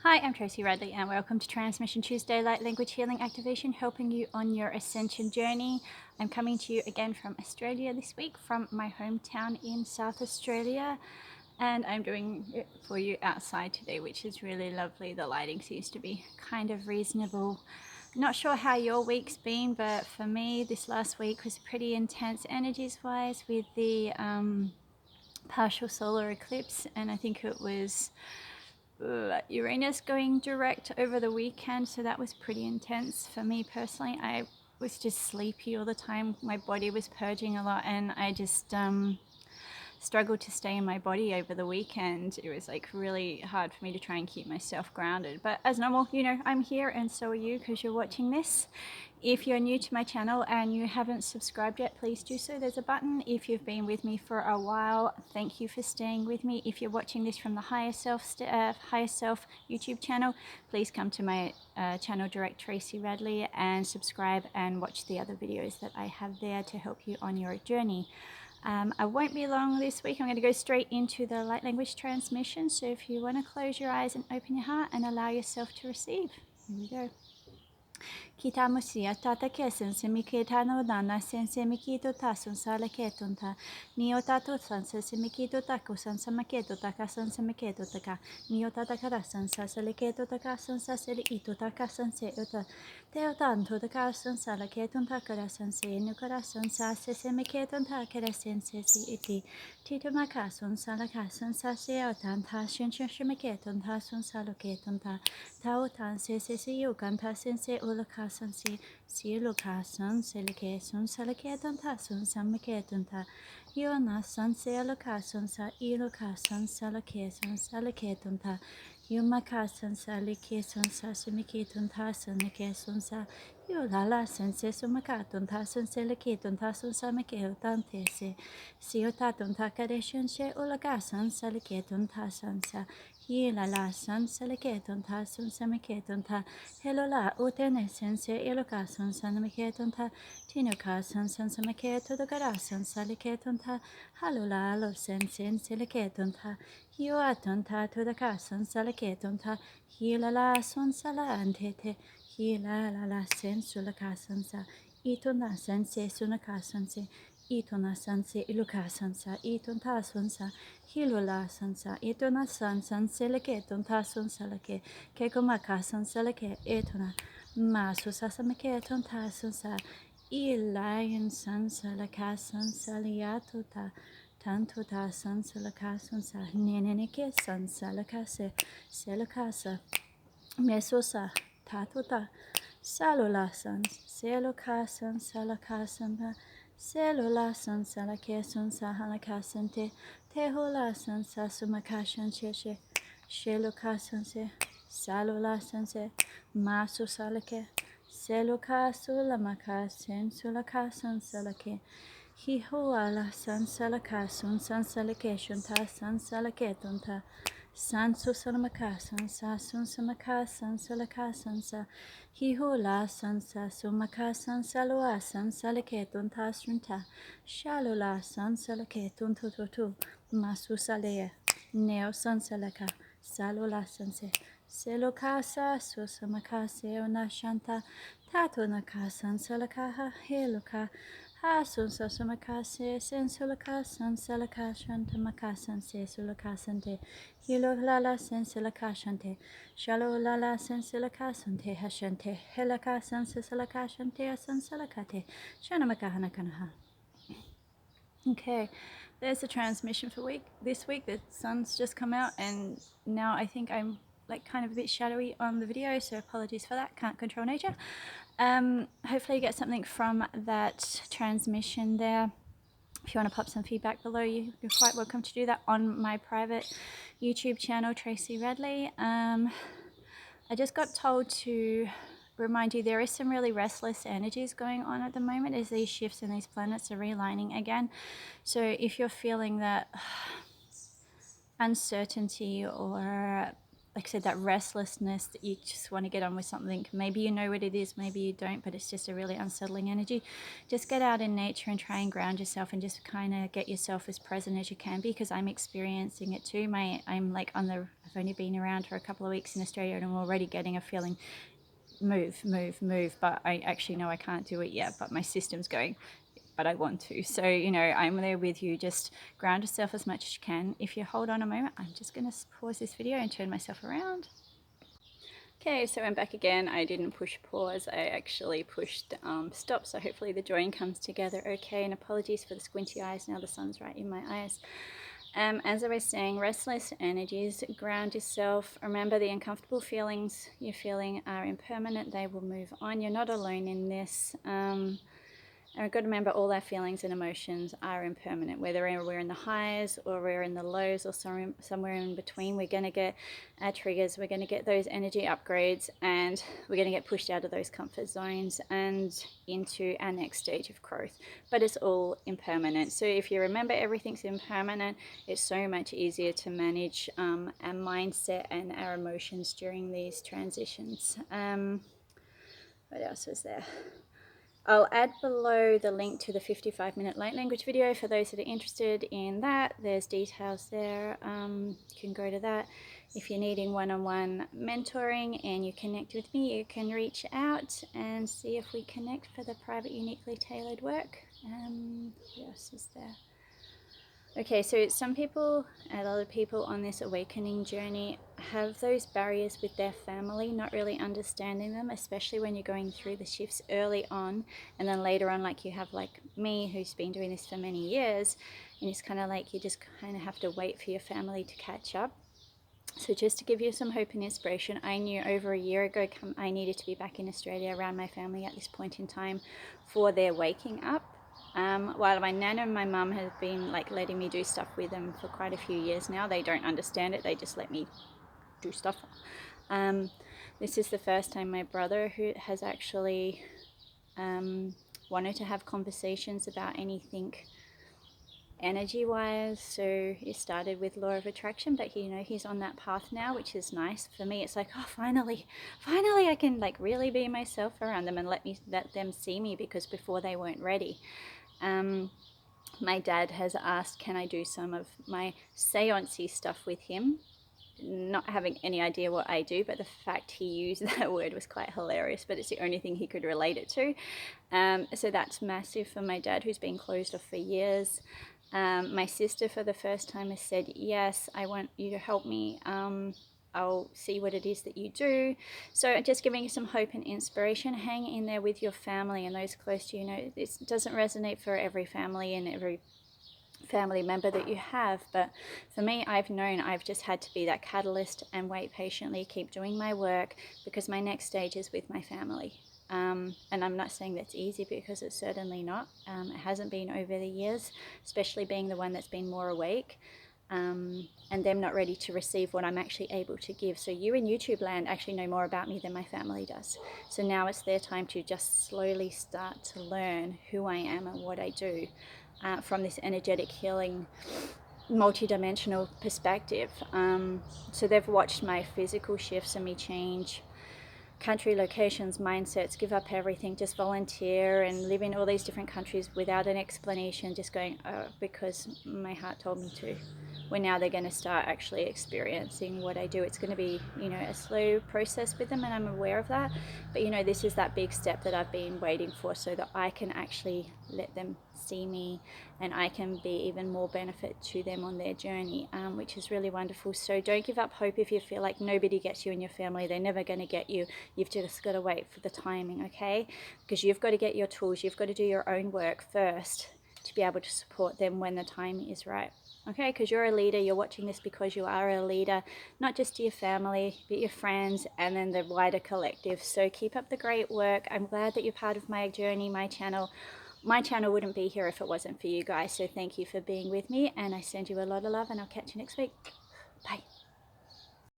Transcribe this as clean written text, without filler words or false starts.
Hi, I'm Tracy Radley and welcome to Transmission Tuesday Light Language Healing Activation, helping you on your ascension journey. I'm coming to you again from Australia this week, from my hometown in South Australia, and I'm doing it for you outside today, which is really lovely. The lighting seems to be kind of reasonable. Not sure how your week's been, but for me this last week was pretty intense energies wise with the partial solar eclipse, and I think it was Uranus going direct over the weekend, so that was pretty intense for me personally. I was just sleepy all the time. My body was purging a lot, and I just struggled to stay in my body over the weekend. It was like really hard for me to try and keep myself grounded. But as normal, you know, I'm here and so are you because you're watching this. If you're new to my channel and you haven't subscribed yet, please do so. There's a button. If you've been with me for a while, thank you for staying with me. If you're watching this from the Higher Self YouTube channel, please come to my channel, Direct Tracy Radley, and subscribe and watch the other videos that I have there to help you on your journey. I won't be long this week. I'm going to go straight into the light language transmission. So if you want to close your eyes and open your heart and allow yourself to receive, here we go. Kitamusia tata kesan semiketa no dana sen semikito tasun sala ketunta niota sansa semikito taku sansa maketo taka sansa maketo taka niota takara sansa seleketo taka sansa selito taka sanse uta teotanto taka sansa la ketun takara sanse nukara sansa se semiketon takara sense si iti tito makasun sala kasansa se otanta shinshin shimaketon tasun salo ketunta taotan se se yukan ta sense ulaka sanse sielo kasan seleke sun salaketan ta sun samaketan ta yona sanse alokasan sa ilo kasan salake sun salaketan ta yuma kasan salake sun sa simiketan ta sanake sun sa yolala sense sumakatun ta sun seleketan ta sun samaketan te se siotatun ta kadeshan she ulakasan salaketan ta sansa Hila la san seleketon ta sun sameketon ta helola utene sense eloka sun sameketon ta tinuka san sameketo do gara san seleketon ta halula lo sense seleketon ta hiuaton ta to the casan seleketon ta hila la sun sala antete hila la sensula casan sa itona sense sunaka sanse itona sanse iluka sansa iton ta sunsa hilula sansa itona sansan seleketon ta sunsa lake kekomaka sansa lake etona masu sasameketon ta sunsa ilayan sansa laka sansa liato ta tanto ta sansa laka sansa nenene ke sansa laka se laka sa mesosa tatuta salula sans seloka sansa laka sansa Selula sansa la ke sansa halaka sante tehola sansa sumakashan sheshe sheluka sanse salula sanse masu salake seluka sulamaka sensulaka sansalake hihuala sansalaka sun sansalake shunta sansalake tunta Sansu salamaka sansa sunsamaka sansalaka sansa hihula sansa sumaka sansalua sansalaketun tasrunta shalula sansalaketun tututu masusalea neo sansalaka salula sanse selukasa susamaka seona shanta tatunaka sansalaka heluka Hasun sasamakase sensulaka sansalaka shantamaka sanse sulaka sante hilo lala sensilaka shante shalo lala sensilaka sante hashante helaka sensisalaka shante asansalakate shanamaka hanakanaha. Okay, there's the transmission for this week. The sun's just come out and now I think I'm like kind of a bit shadowy on the video, so apologies for that. Can't control nature. Hopefully you get something from that transmission there. If you want to pop some feedback below, you're quite welcome to do that on my private YouTube channel, Tracy Radley. I just got told to remind you there is some really restless energies going on at the moment as these shifts and these planets are realigning again. So if you're feeling that uncertainty or like I said, that restlessness that you just want to get on with something. Maybe you know what it is, maybe you don't, but it's just a really unsettling energy. Just get out in nature and try and ground yourself and just kind of get yourself as present as you can be, because I'm experiencing it too. I'm like I've only been around for a couple of weeks in Australia and I'm already getting a feeling, move, but I actually know I can't do it yet, but my system's going, but I want to. So, you know, I'm there with you. Just ground yourself as much as you can. If you hold on a moment, I'm just going to pause this video and turn myself around. Okay, so I'm back again. I didn't push pause, I actually pushed stop, so hopefully the drawing comes together okay, and apologies for the squinty eyes, now the sun's right in my eyes. As I was saying, restless energies, ground yourself. Remember, the uncomfortable feelings you're feeling are impermanent. They will move on. You're not alone in this. And we've got to remember, all our feelings and emotions are impermanent. Whether we're in the highs or we're in the lows or somewhere in between, we're going to get our triggers, we're going to get those energy upgrades, and we're going to get pushed out of those comfort zones and into our next stage of growth. But it's all impermanent. So if you remember everything's impermanent, it's so much easier to manage our mindset and our emotions during these transitions. What else was there? I'll add below the link to the 55-minute light language video for those that are interested in that. There's details there. You can go to that. If you're needing one-on-one mentoring and you connect with me, you can reach out and see if we connect for the private, uniquely tailored work. What else is there? Okay, so some people, a lot of people on this awakening journey have those barriers with their family, not really understanding them, especially when you're going through the shifts early on, and then later on, like you have like me, who's been doing this for many years, and it's kind of like you just kind of have to wait for your family to catch up. So just to give you some hope and inspiration, I knew over a year ago I needed to be back in Australia around my family at this point in time for their waking up. While my nana and my mum have been like letting me do stuff with them for quite a few years now, they don't understand it. They just let me do stuff. This is the first time my brother, who has actually wanted to have conversations about anything energy-wise. So it started with law of attraction, but he's on that path now, which is nice. For me, it's like, oh, finally I can like really be myself around them and let them see me, because before they weren't ready. My dad has asked, can I do some of my seance-y stuff with him? Not having any idea what I do, but the fact he used that word was quite hilarious, but it's the only thing he could relate it to. So that's massive for my dad, who's been closed off for years. My sister, for the first time, has said, yes, I want you to help me. I'll see what it is that you do. So just giving you some hope and inspiration. Hang in there with your family and those close to you. This doesn't resonate for every family and every family member that you have, but for me, I've known I've just had to be that catalyst and wait patiently, keep doing my work, because my next stage is with my family. And I'm not saying that's easy, because it's certainly not. It hasn't been over the years, especially being the one that's been more awake, and them not ready to receive what I'm actually able to give. So you in YouTube land actually know more about me than my family does. So now it's their time to just slowly start to learn who I am and what I do, from this energetic healing multidimensional perspective. So they've watched my physical shifts and me change country, locations, mindsets, give up everything, just volunteer and live in all these different countries without an explanation, just going, oh, because my heart told me to. Well, now they're going to start actually experiencing what I do. It's going to be, a slow process with them, and I'm aware of that. But, this is that big step that I've been waiting for, so that I can actually let them see me and I can be even more benefit to them on their journey, which is really wonderful. So don't give up hope if you feel like nobody gets you in your family. They're never going to get you. You've just got to wait for the timing, okay? Because you've got to get your tools. You've got to do your own work first to be able to support them when the time is right. Okay, because you're a leader. You're watching this because you are a leader, not just to your family, but your friends, and then the wider collective. So keep up the great work. I'm glad that you're part of my journey, my channel. My channel wouldn't be here if it wasn't for you guys. So thank you for being with me, and I send you a lot of love, and I'll catch you next week. Bye.